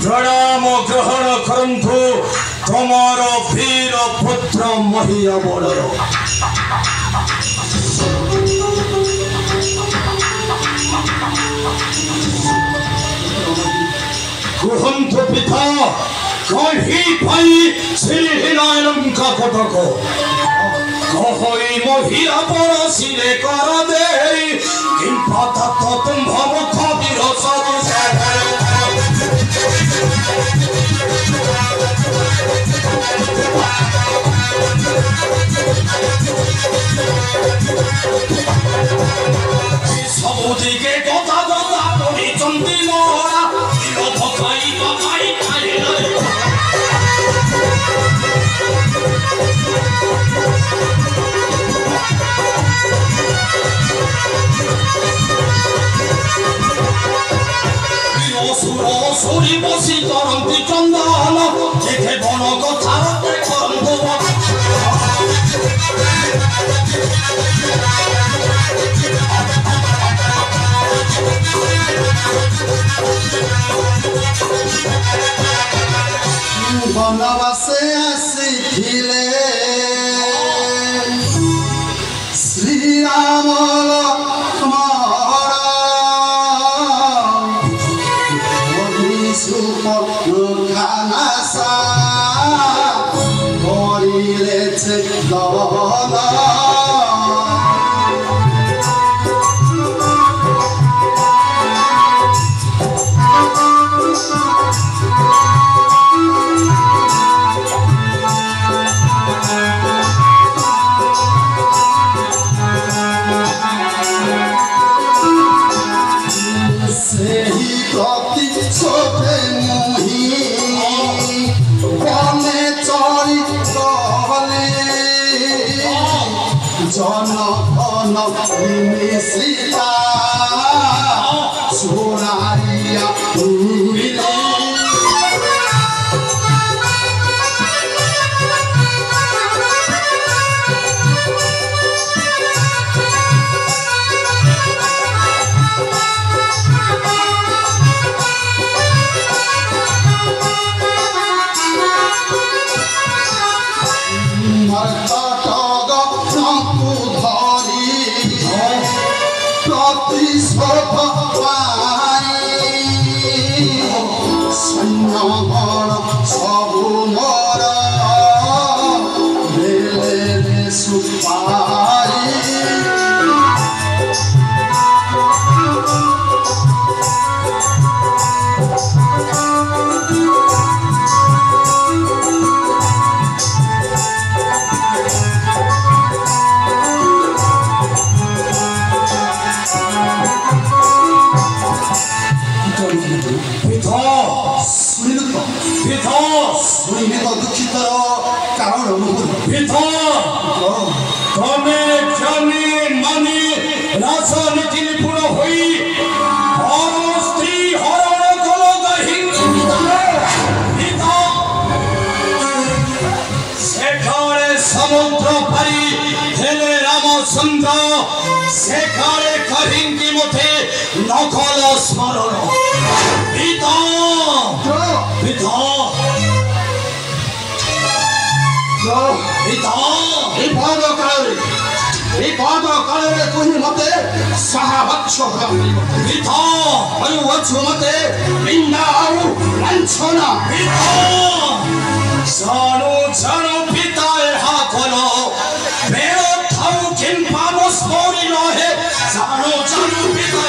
प्रणाम ग्रहण करंतु तमर वीर पुत्र महिया बड़र कहतु पिता कही श्रीनायका कटक कही महिला पड़ोसीरे कर दे किंपा तत्व तुम्भ मुख वीर सब सबुदिके गदा गदा पड़ी चंदी मोरा वीर भकाई भकाई खाए सुरी बसी करती चंदन देखे बन कथा बनवासे आसिथिले श्री राम सीता सोनारिया शेखारे कहिंगी मते नकल स्मरण पिता पिता पिता विपद काले तुही मते साहबच्छ पिता अनुवच्छ मते बिन्नाउ लंछना पिता जानो पिता हाकलो मेरो थाउ किंपा मोरी रहे जानो पिता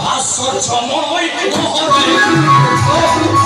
আশ্চর্যময় মহরে